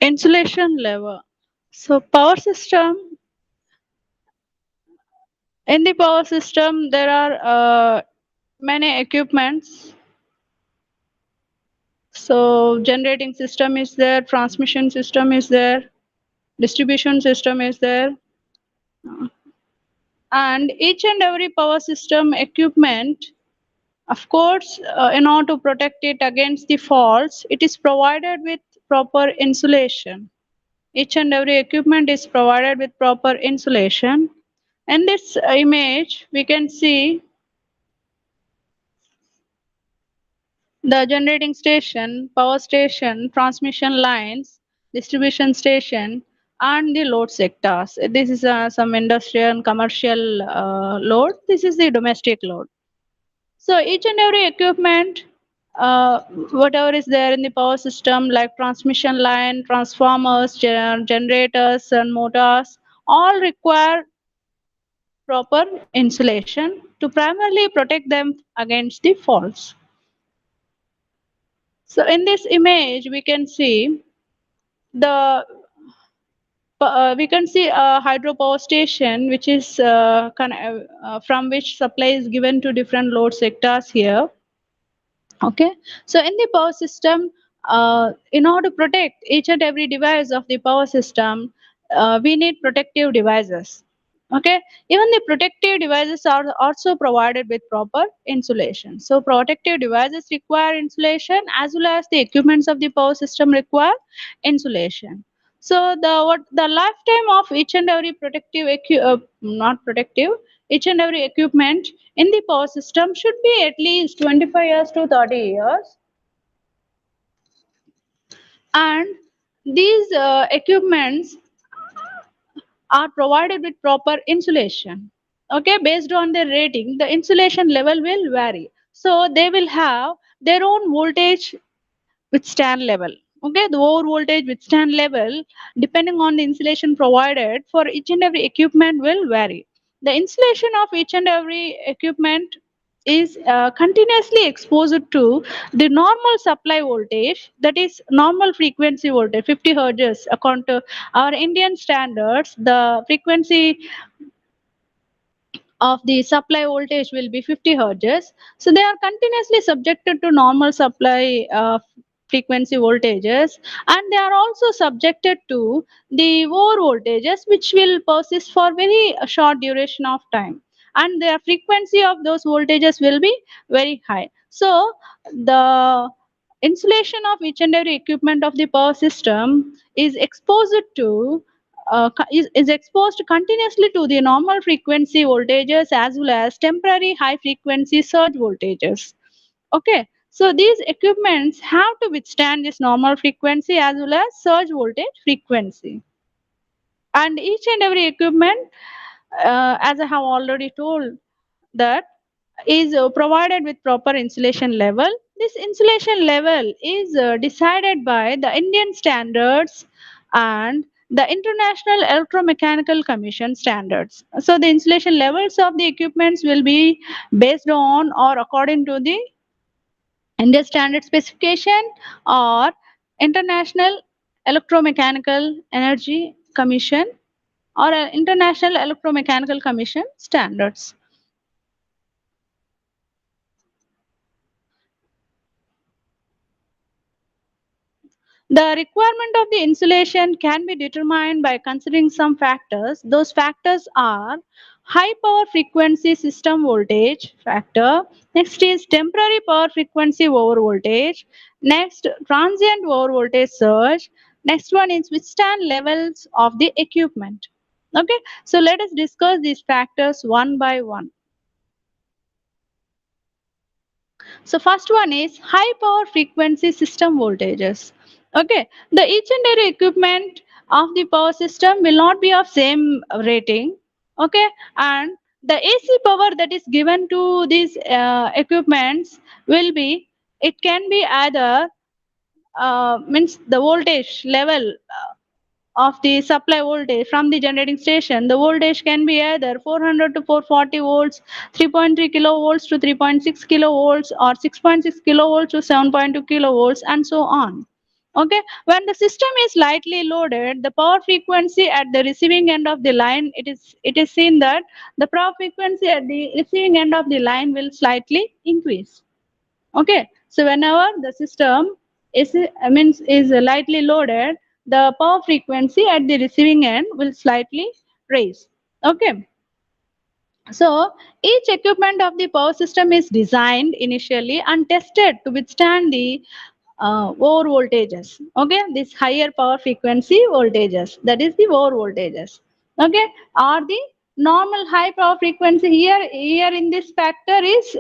insulation level. So power system, in the power system there are many equipments. So generating system is there, transmission system is there, distribution system is there, and each and every power system equipment, of course, in order to protect it against the faults, it is provided with proper insulation. Each and every equipment is provided with proper insulation. In this image, we can see the generating station, power station, transmission lines, distribution station, and the load sectors. This is some industrial and commercial load. This is the domestic load. So each and every equipment, whatever is there in the power system, like transmission line, transformers, generators, and motors, all require proper insulation to primarily protect them against the faults. So in this image, we can see the we can see a hydropower station, which is from which supply is given to different load sectors here. Okay, so in the power system, in order to protect each and every device of the power system, we need protective devices. Okay, even the protective devices are also provided with proper insulation. So protective devices require insulation as well as the equipments of the power system require insulation. So the lifetime of each and every not protective, each and every equipment in the power system should be at least 25 years to 30 years, and these equipments are provided with proper insulation. Okay, based on their rating, the insulation level will vary. So they will have their own voltage withstand level. Okay, the over voltage withstand level, depending on the insulation provided for each and every equipment, will vary. The insulation of each and every equipment is continuously exposed to the normal supply voltage, that is normal frequency voltage 50 hertz. According to our Indian standards, the frequency of the supply voltage will be 50 hertz. So they are continuously subjected to normal supply frequency voltages, and they are also subjected to the over voltages, which will persist for very short duration of time, and the frequency of those voltages will be very high. So the insulation of each and every equipment of the power system is exposed to is exposed continuously to the normal frequency voltages as well as temporary high frequency surge voltages. Okay, so these equipments have to withstand this normal frequency as well as surge voltage frequency. And each and every equipment, as I have already told, that is provided with proper insulation level. This insulation level is decided by the Indian standards and the International Electromechanical Commission standards. So the insulation levels of the equipments will be based on or according to the Indian standard specification or International Electromechanical Energy Commission or International Electromechanical Commission standards. The requirement of the insulation can be determined by considering some factors. Those factors are high power frequency system voltage factor. Next is temporary power frequency over voltage. Next, transient over voltage surge. Next one is withstand levels of the equipment. Okay, so let us discuss these factors one by one. So first one is high power frequency system voltages. Okay, the each and every equipment of the power system will not be of same rating. Okay, and the AC power that is given to these equipments will be, it can be either means the voltage level of the supply voltage from the generating station. The voltage can be either 400 to 440 volts, 3.3 kilovolts to 3.6 kilovolts, or 6.6 kilovolts to 7.2 kilovolts, and so on. Okay, when the system is lightly loaded, the power frequency at the receiving end of the line, it is seen that the power frequency at the receiving end of the line will slightly increase. Okay, so whenever the system is lightly loaded, the power frequency at the receiving end will slightly raise. Okay, so each equipment of the power system is designed initially and tested to withstand the over voltages. Okay, this higher power frequency voltages, that is the over voltages. Okay, or the normal high power frequency here in this factor is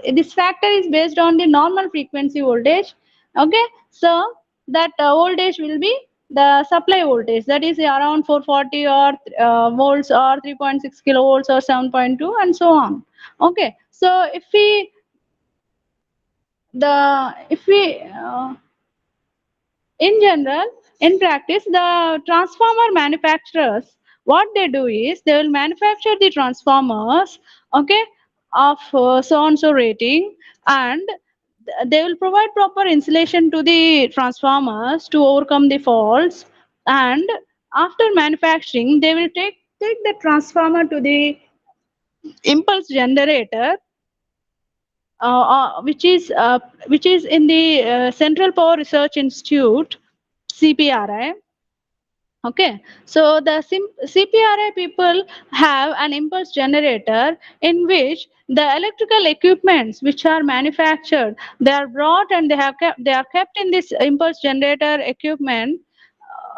based on the normal frequency voltage. Okay, so that voltage will be the supply voltage, that is around 440 or volts or 3.6 kilovolts or 7.2 and so on. Okay, so if we in general, in practice, the transformer manufacturers, what they do is they will manufacture the transformers, okay, of so and so rating, and they will provide proper insulation to the transformers to overcome the faults. And after manufacturing, they will take the transformer to the impulse generator, which is in the Central Power Research Institute, CPRI. Okay, so the CPRI people have an impulse generator in which the electrical equipments which are manufactured, they are brought and they are kept in this impulse generator equipment.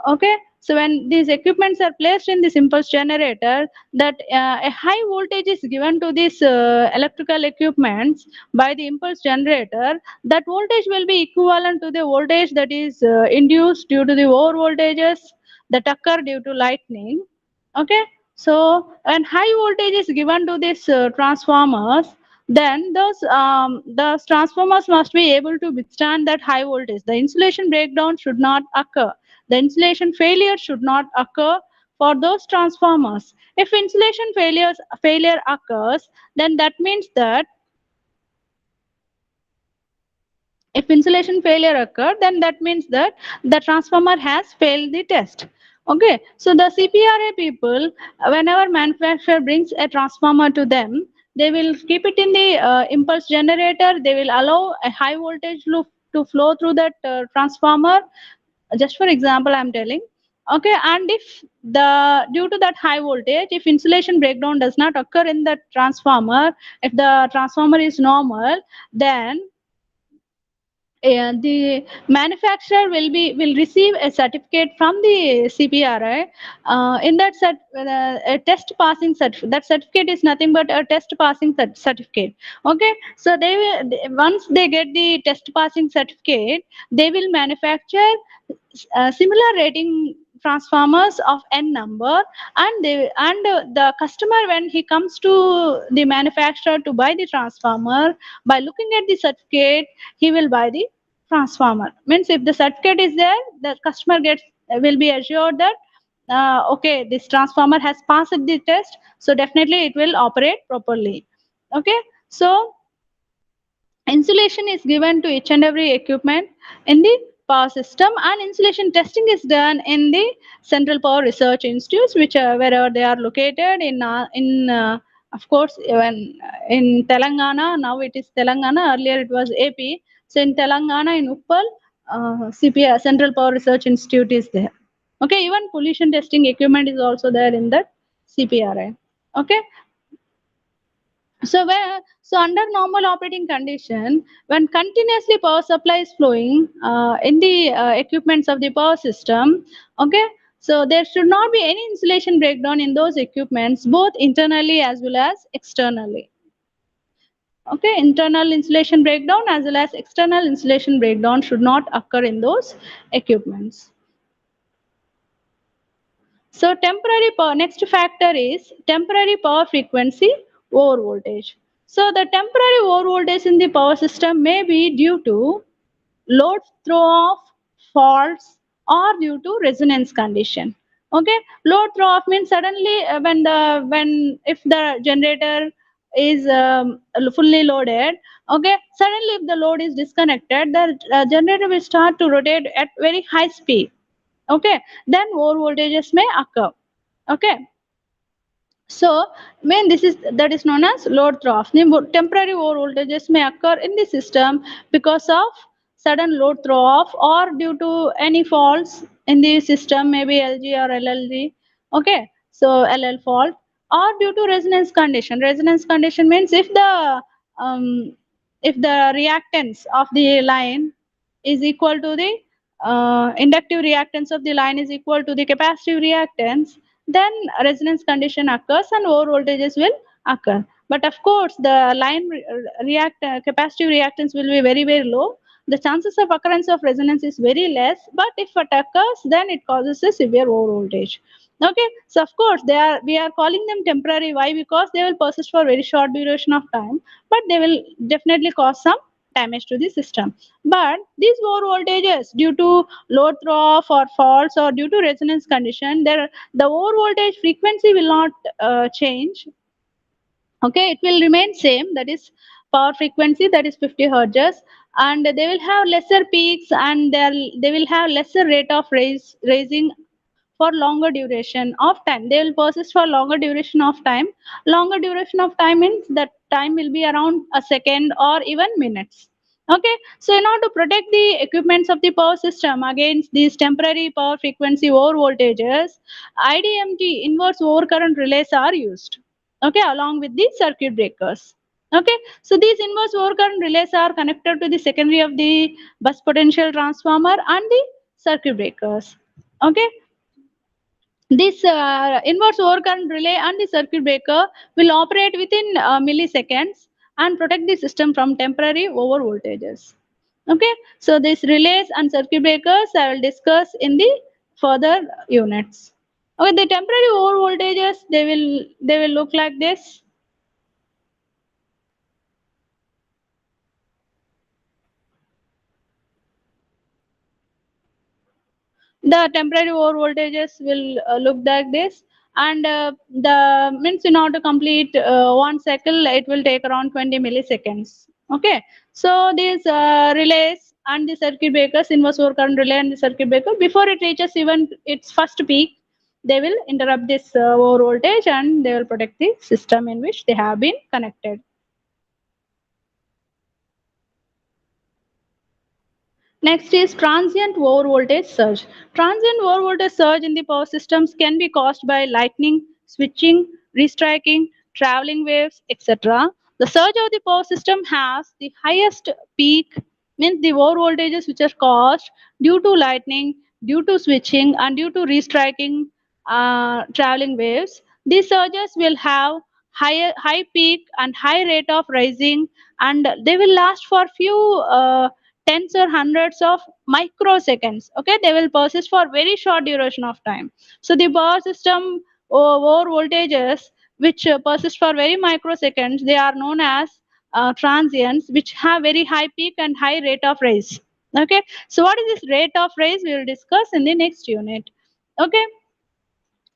Okay, so when these equipments are placed in this impulse generator, that a high voltage is given to these electrical equipments by the impulse generator, that voltage will be equivalent to the voltage that is induced due to the over voltages that occur due to lightning. Okay, so when high voltage is given to these transformers, then those transformers must be able to withstand that high voltage. The insulation breakdown should not occur, the insulation failure should not occur for those transformers. If insulation failure occurs, then that means that if insulation failure occurred, then that means that the transformer has failed the test. Okay, so the CPRA people, whenever manufacturer brings a transformer to them, they will keep it in the impulse generator. They will allow a high voltage loop to flow through that transformer. Just for example, I'm telling. Okay, and if the due to that high voltage, if insulation breakdown does not occur in the transformer, if the transformer is normal, then the manufacturer will receive a certificate from the CPRI. In that a test passing certificate. That certificate is nothing but a test passing certificate. Okay, so once they get the test passing certificate, they will manufacture similar rating transformers of n number, and the customer, when he comes to the manufacturer to buy the transformer, by looking at the certificate, he will buy the transformer. Means if the certificate is there, the customer gets will be assured that okay, this transformer has passed the test, so definitely it will operate properly. Okay, so insulation is given to each and every equipment in the power system, and insulation testing is done in the Central Power Research Institutes, which are wherever they are located in of course when in Telangana. Now it is Telangana, earlier it was AP. So in Telangana, in Uppal, CPR, Central Power Research Institute is there. Okay, even pollution testing equipment is also there in that CPRI. Okay, so under normal operating condition, when continuously power supply is flowing in the equipments of the power system, okay, so there should not be any insulation breakdown in those equipments, both internally as well as externally. Okay, internal insulation breakdown as well as external insulation breakdown should not occur in those equipments. So temporary power, next factor is temporary power frequency over voltage. So the temporary over voltage in the power system may be due to load throw off, faults, or due to resonance condition. Okay, load throw off means suddenly when if the generator is fully loaded, okay, suddenly if the load is disconnected, the generator will start to rotate at very high speed, okay, then more voltages may occur, okay. So, when this is that is known as load throw-off. The temporary over voltages may occur in the system because of sudden load throw-off or due to any faults in the system, maybe LG or LLG. Okay, so LL fault or due to resonance condition. Resonance condition means um, if the reactance of the line is equal to the inductive reactance of the line is equal to the capacitive reactance, then resonance condition occurs and over voltages will occur. But of course, the line capacitive reactance will be very very low. The chances of occurrence of resonance is very less. But if it occurs, then it causes a severe over voltage. Okay, so of course we are calling them temporary. Why? Because they will persist for very short duration of time, but they will definitely cause some damage to the system. But these low voltages due to load throw off or faults or due to resonance condition, the over voltage frequency will not change. Okay, it will remain same. That is power frequency, that is 50 hertz, and they will have lesser peaks and they will have lesser rate of raising for longer duration of time. They will persist for longer duration of time. Longer duration of time means that time will be around a second or even minutes. Okay, so in order to protect the equipments of the power system against these temporary power frequency over voltages, IDMT inverse overcurrent relays are used. Okay, along with the circuit breakers. Okay, so these inverse overcurrent relays are connected to the secondary of the bus potential transformer and the circuit breakers. Okay, this inverse overcurrent relay and the circuit breaker will operate within milliseconds and protect the system from temporary over voltages. Okay, so these relays and circuit breakers I will discuss in the further units. Okay, the temporary over voltages they will look like this. The temporary over voltages will look like this, and the means in order to complete one cycle it will take around 20 milliseconds. Okay, so these relays and the circuit breakers, inverse overcurrent relay and the circuit breaker, before it reaches even its first peak, they will interrupt this over voltage and they will protect the system in which they have been connected. Next is transient over voltage surge. Transient over voltage surge in the power systems can be caused by lightning, switching, restriking, traveling waves, etc. The surge of the power system has the highest peak, means the over voltages which are caused due to lightning, due to switching, and due to restriking traveling waves. These surges will have high peak and high rate of rising, and they will last for few tens or hundreds of microseconds. Okay, they will persist for very short duration of time. So the power system over voltages which persist for very microseconds, they are known as transients, which have very high peak and high rate of rise. Okay, so what is this rate of rise we will discuss in the next unit. Okay,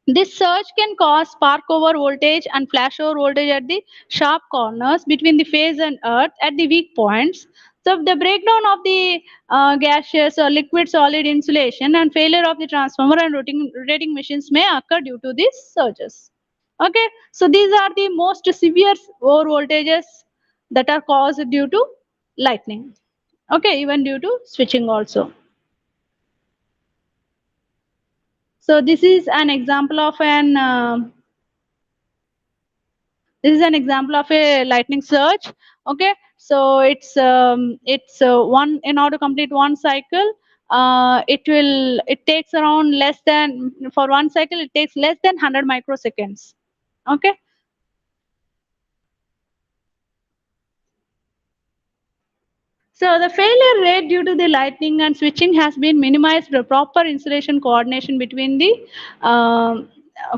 this surge can cause spark over voltage and flash over voltage at the sharp corners between the phase and earth at the weak points. So, the breakdown of the gaseous or liquid solid insulation and failure of the transformer and rotating machines may occur due to these surges. Okay, so these are the most severe over voltages that are caused due to lightning. Okay, even due to switching also. So, this is an example of an this is an example of a lightning surge. Okay, so it's one, in order to complete one cycle, it takes around less than, for one cycle it takes less than 100 microseconds. Okay, so the failure rate due to the lightning and switching has been minimized through proper insulation coordination between the um,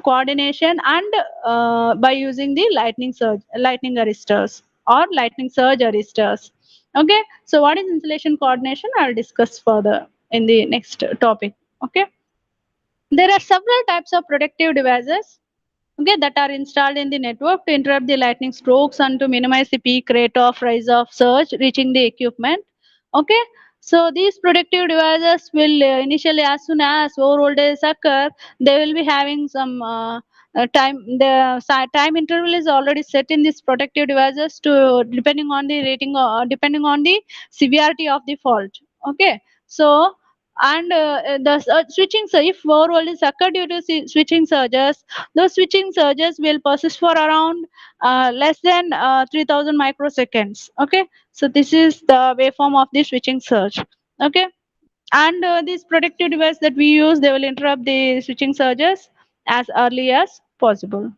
coordination and by using the lightning arresters or lightning surge arresters. Okay, so what is insulation coordination? I'll discuss further in the next topic. Okay, there are several types of protective devices okay, that are installed in the network to interrupt the lightning strokes and to minimize the peak rate of rise of surge reaching the equipment. Okay, so these protective devices will initially, as soon as over voltage occur, they will be having some time. The time interval is already set in these protective devices to depending on the rating, depending on the severity of the fault. Okay, so and the switching, so if over voltage occur due to switching surges, those switching surges will persist for around less than 3000 microseconds. Okay, so this is the waveform of the switching surge. Okay, and these protective device that we use, they will interrupt the switching surges as early as possible.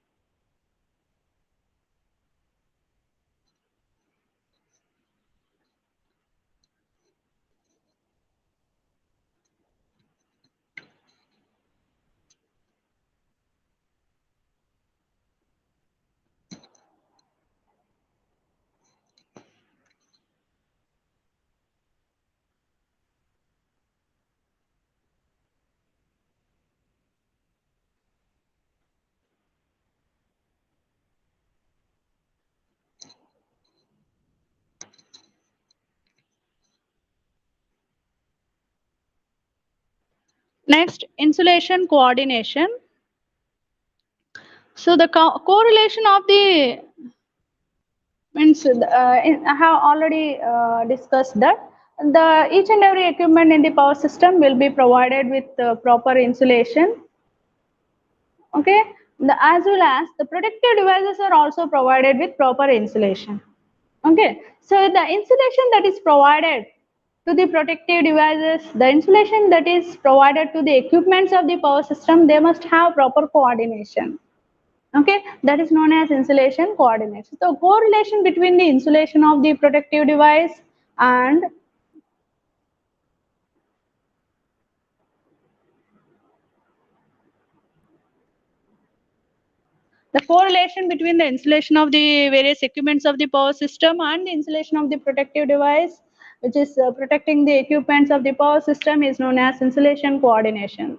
Next, insulation coordination. So the correlation of the means I have already discussed that the each and every equipment in the power system will be provided with proper insulation. Okay, as well as the protective devices are also provided with proper insulation. Okay, so the insulation that is provided to the protective devices, the insulation that is provided to the equipments of the power system, they must have proper coordination. Okay, that is known as insulation coordination. So correlation between the insulation of the protective device and the correlation between the insulation of the various equipments of the power system and the insulation of the protective device, which is protecting the equipments of the power system, is known as insulation coordination.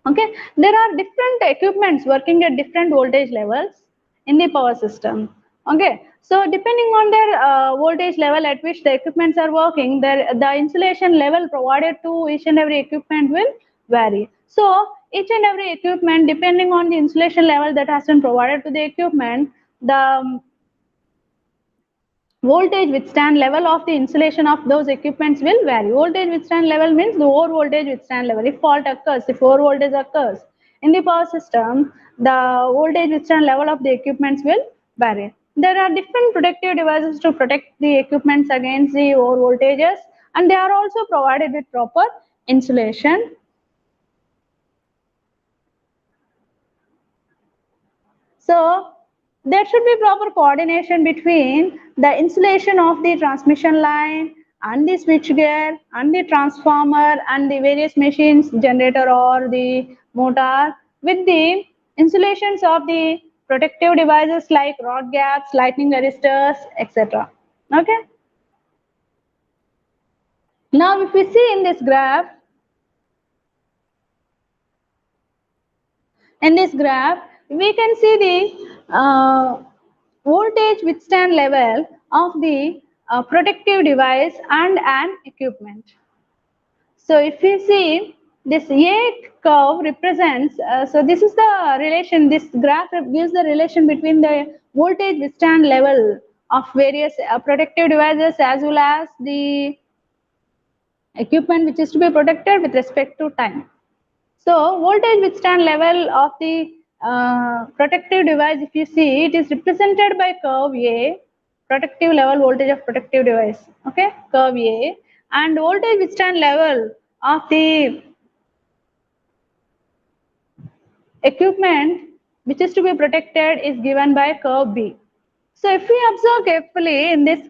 Okay, there are different equipments working at different voltage levels in the power system. Okay, so depending on their voltage level at which the equipments are working, the insulation level provided to each and every equipment will vary. So each and every equipment, depending on the insulation level that has been provided to the equipment, the voltage withstand level of the insulation of those equipments will vary. Voltage withstand level means the over voltage withstand level. If fault occurs, if over voltage occurs in the power system, the voltage withstand level of the equipments will vary. There are different protective devices to protect the equipments against the over voltages, and they are also provided with proper insulation. So there should be proper coordination between the insulation of the transmission line and the switchgear and the transformer and the various machines, generator or the motor, with the insulations of the protective devices like rod gaps, lightning resistors, etc. Okay. Now if we see in this graph, we can see the voltage withstand level of the protective device and an equipment. So if you see this A curve represents, so this is the relation, this graph gives the relation between the voltage withstand level of various protective devices as well as the equipment which is to be protected with respect to time. So voltage withstand level of the protective device, if you see, it is represented by curve A, protective level voltage of protective device, okay, curve A, and voltage withstand level of the equipment which is to be protected is given by curve B. So if we observe carefully in this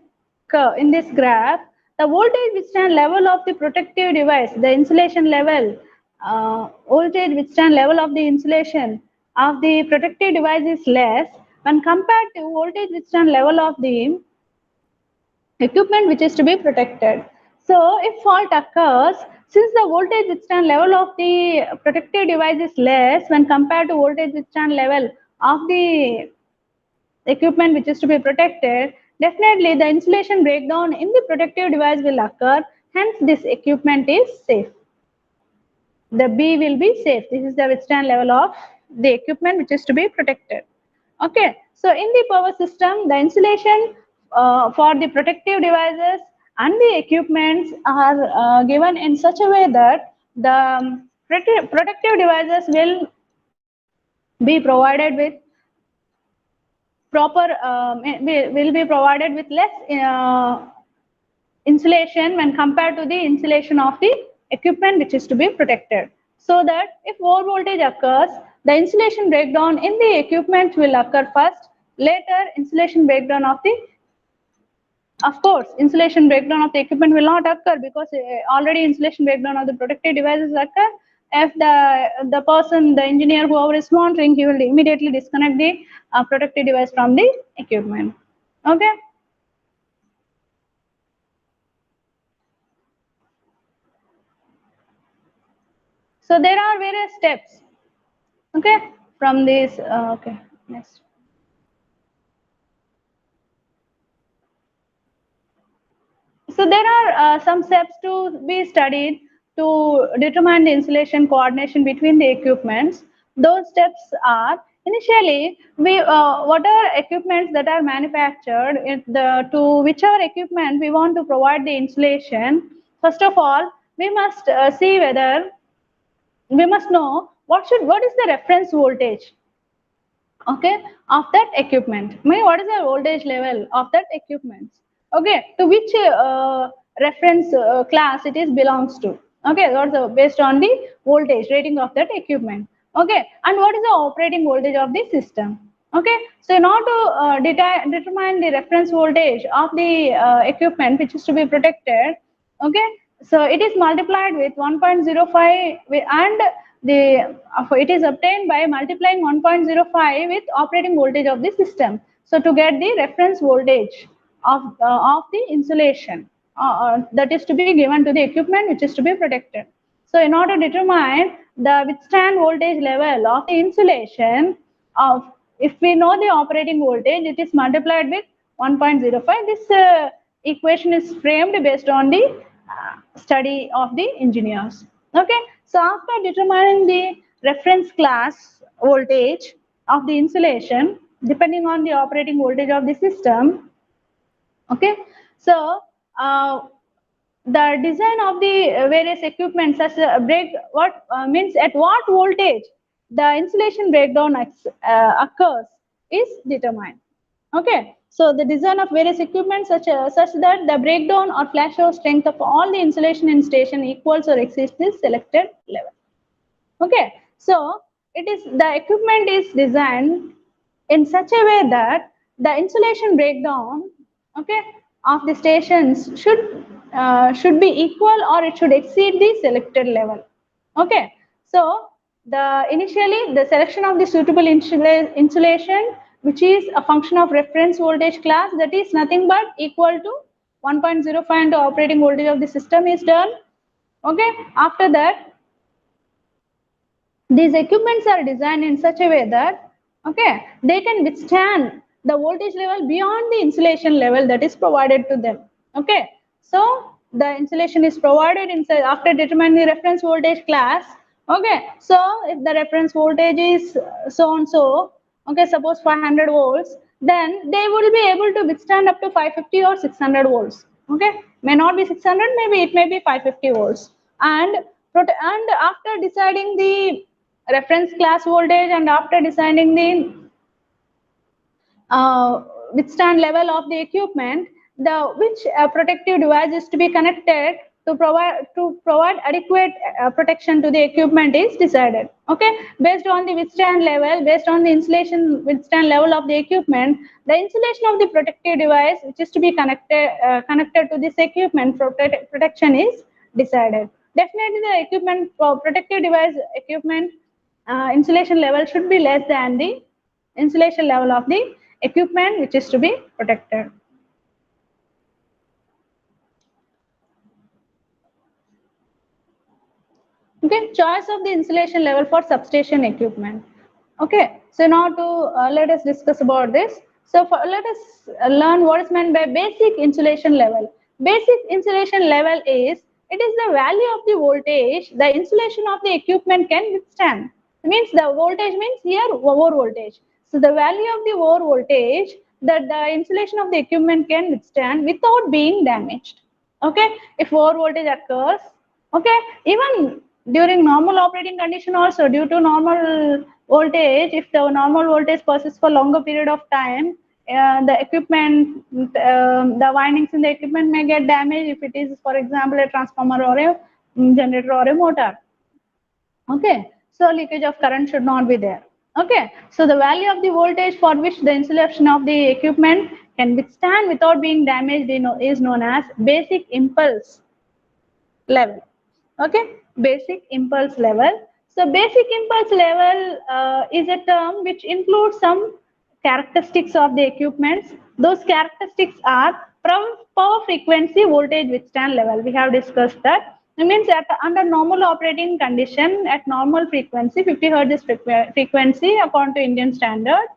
curve, in this graph, the voltage withstand level of the protective device, the insulation level, voltage withstand level of the insulation of the protective device is less when compared to voltage withstand level of the equipment which is to be protected. So if fault occurs, Since the voltage withstand level of the protective device is less when compared to voltage withstand level of the equipment which is to be protected, definitely the insulation breakdown in the protective device will occur, hence this equipment is safe. The B will be safe. This is the withstand level of the equipment which is to be protected. Okay, so in the power system, the insulation for the protective devices and the equipments are given in such a way that the protective devices will be provided with proper will be provided with less insulation when compared to the insulation of the equipment which is to be protected. So that if low voltage occurs, the insulation breakdown in the equipment will occur first, later insulation breakdown of course, insulation breakdown of the equipment will not occur because already insulation breakdown of the protective devices occur. If the person, the engineer, whoever is monitoring, he will immediately disconnect the protective device from the equipment. Okay. So there are various steps. Okay, from this. Okay, next. So there are some steps to be studied to determine the insulation coordination between the equipments. Those steps are initially we whatever equipments that are manufactured to whichever equipment we want to provide the insulation. First of all, we must see whether we must know what is the reference voltage, okay, of that equipment. Mean what is the voltage level of that equipment, okay, to which reference class it is belongs to, okay, that's based on the voltage rating of that equipment, okay, and what is the operating voltage of the system, okay. So in order to determine the reference voltage of the equipment which is to be protected, okay, so it is multiplied with 1.05 and it is obtained by multiplying 1.05 with operating voltage of the system. So to get the reference voltage of the insulation that is to be given to the equipment which is to be protected. So in order to determine the withstand voltage level of the insulation of, if we know the operating voltage, it is multiplied with 1.05. This equation is framed based on the study of the engineers. Okay, so after determining the reference class voltage of the insulation depending on the operating voltage of the system, okay, so the design of the various equipment such as break what means at what voltage the insulation breakdown occurs is determined. Okay, so the design of various equipment such that the breakdown or flashover strength of all the insulation in station equals or exceeds this selected level. Okay, so it is the equipment is designed in such a way that the insulation breakdown, okay, of the stations should be equal or it should exceed the selected level. Okay, so initially the selection of the suitable insulation, which is a function of reference voltage class, that is nothing but equal to 1.05 into operating voltage of the system is done. Okay, after that these equipments are designed in such a way that, okay, they can withstand the voltage level beyond the insulation level that is provided to them. Okay, so the insulation is provided inside after determining the reference voltage class. Okay, so if the reference voltage is so and so, okay, suppose 500 volts, then they will be able to withstand up to 550 or 600 volts. Okay, may not be 600, maybe it may be 550 volts. And after deciding the reference class voltage and after deciding the withstand level of the equipment, the which protective device is to be connected to provide adequate protection to the equipment is decided. Okay, based on the withstand level, based on the insulation withstand level of the equipment, the insulation of the protective device which is to be connected to this equipment protection is decided. Definitely, the equipment protective device equipment insulation level should be less than the insulation level of the equipment which is to be protected. Okay, choice of the insulation level for substation equipment. Okay, so now to let us discuss about this. So let us learn what is meant by basic insulation level. Basic insulation level is, it is the value of the voltage the insulation of the equipment can withstand. It means the voltage means here over voltage. So the value of the over voltage that the insulation of the equipment can withstand without being damaged. Okay, if over voltage occurs, okay, even during normal operating condition also, due to normal voltage, if the normal voltage persists for longer period of time, the equipment, the windings in the equipment may get damaged if it is, for example, a transformer or a generator or a motor. Okay, so leakage of current should not be there. Okay, so the value of the voltage for which the insulation of the equipment can withstand without being damaged is known as basic impulse level. Okay, basic impulse level. So basic impulse level is a term which includes some characteristics of the equipments. Those characteristics are power frequency voltage withstand level. We have discussed that. It means that under normal operating condition at normal frequency 50 hertz is frequency according to Indian standard.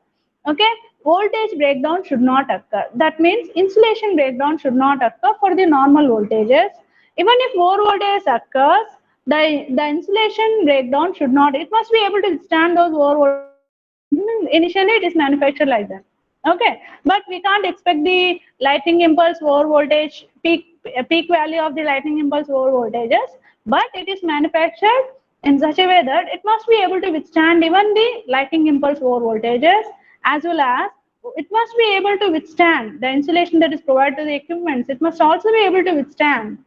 Okay, voltage breakdown should not occur. That means insulation breakdown should not occur for the normal voltages. Even if more voltage occurs, the insulation breakdown should not, it must be able to withstand those more voltage. Initially it is manufactured like that. Okay, but we can't expect the lightning impulse over voltage peak value of the lightning impulse over voltages, but it is manufactured in such a way that it must be able to withstand even the lightning impulse over voltages, as well as it must be able to withstand the insulation that is provided to the equipments. It must also be able to withstand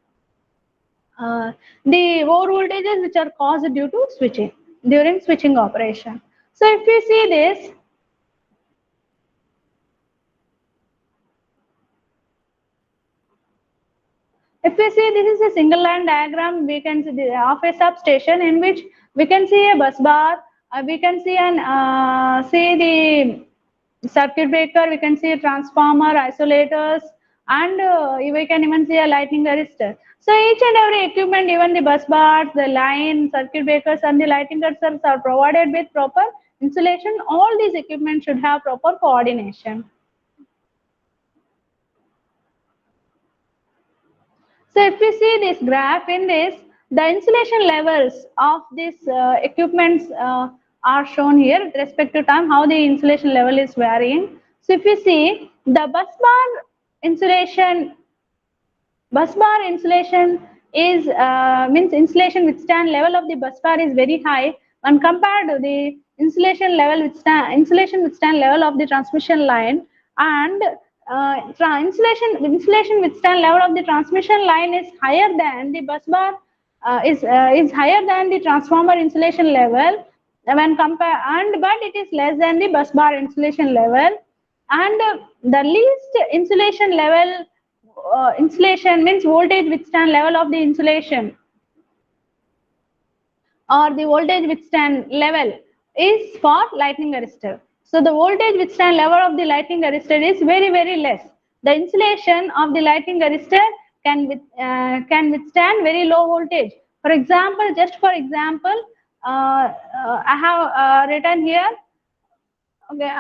the over voltages which are caused due to switching during switching operation. So if we see this, if we see this is a single line diagram, we can see of a substation in which we can see a bus bar, we can see an see the circuit breaker, we can see a transformer, isolators, and we can even see a lightning arrestor. So each and every equipment, even the bus bars, the line, circuit breakers, and the lightning arrestors are provided with proper insulation. All these equipment should have proper coordination. So if we see this graph in this, the insulation levels of these equipments are shown here with respect to time, how the insulation level is varying. So if you see the insulation, bus bar insulation is means insulation withstand level of the bus bar is very high when compared to the insulation withstand level of the transmission line, and insulation withstand level of the transmission line is higher than the bus bar is higher than the transformer insulation level when compare, and but it is less than the bus bar insulation level, and the least insulation level insulation means voltage withstand level of the insulation or the voltage withstand level is for lightning arrestor. So the voltage withstand level of the lightning arrestor is very less. The insulation of the lightning arrestor can withstand very low voltage. For example, just for example, I have written here. Okay,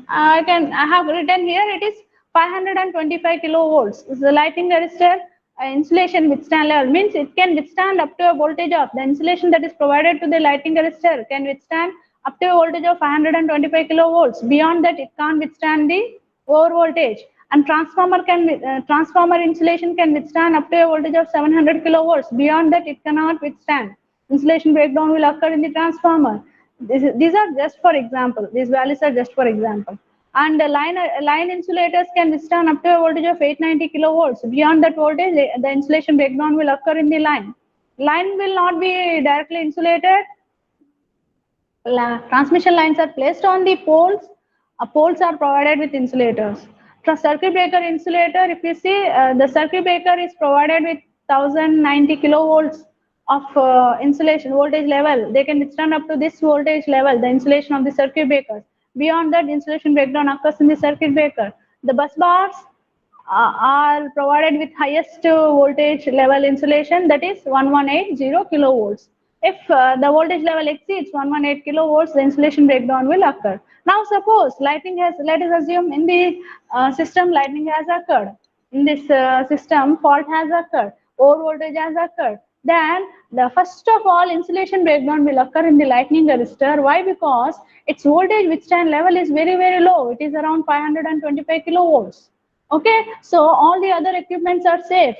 I have written here it is 525 kilovolts. The lighting arrestor insulation withstand level means it can withstand up to a voltage of the insulation that is provided to the lighting arrestor can withstand up to a voltage of 525 kilovolts. Beyond that, it can't withstand the over voltage. And transformer insulation can withstand up to a voltage of 700 kilovolts. Beyond that, it cannot withstand. Insulation breakdown will occur in the transformer. These are just for example. These values are just for example. And the line insulators can withstand up to a voltage of 890 kilovolts. Beyond that voltage, the insulation breakdown will occur in the line. Line will not be directly insulated. Transmission lines are placed on the poles. Poles are provided with insulators. Circuit breaker insulator, if you see, the circuit breaker is provided with 1090 kilovolts of insulation voltage level. They can withstand up to this voltage level, the insulation of the circuit breakers. Beyond that, insulation breakdown occurs in the circuit breaker. The bus bars are provided with highest voltage level insulation, that is 1180 kilovolts. If the voltage level exceeds 118 kilovolts, the insulation breakdown will occur. Now suppose lightning has, let us assume in the system lightning has occurred. In this system fault has occurred, over voltage has occurred. Then the first of all insulation breakdown will occur in the lightning arrestor. Why? Because its voltage withstand level is very low. It is around 525 kilovolts. Okay, so all the other equipments are safe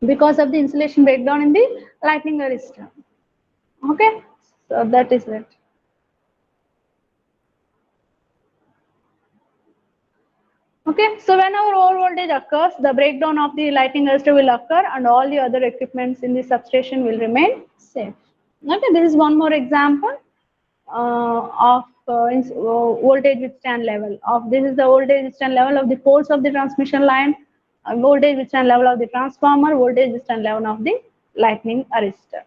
because of the insulation breakdown in the lightning arrestor. Okay, so that is it. Okay, so whenever over voltage occurs, the breakdown of the lightning arrestor will occur and all the other equipments in the substation will remain safe. Okay, this is one more example of voltage withstand level. This is the voltage withstand level of the poles of the transmission line, voltage withstand level of the transformer, voltage withstand level of the lightning arrestor.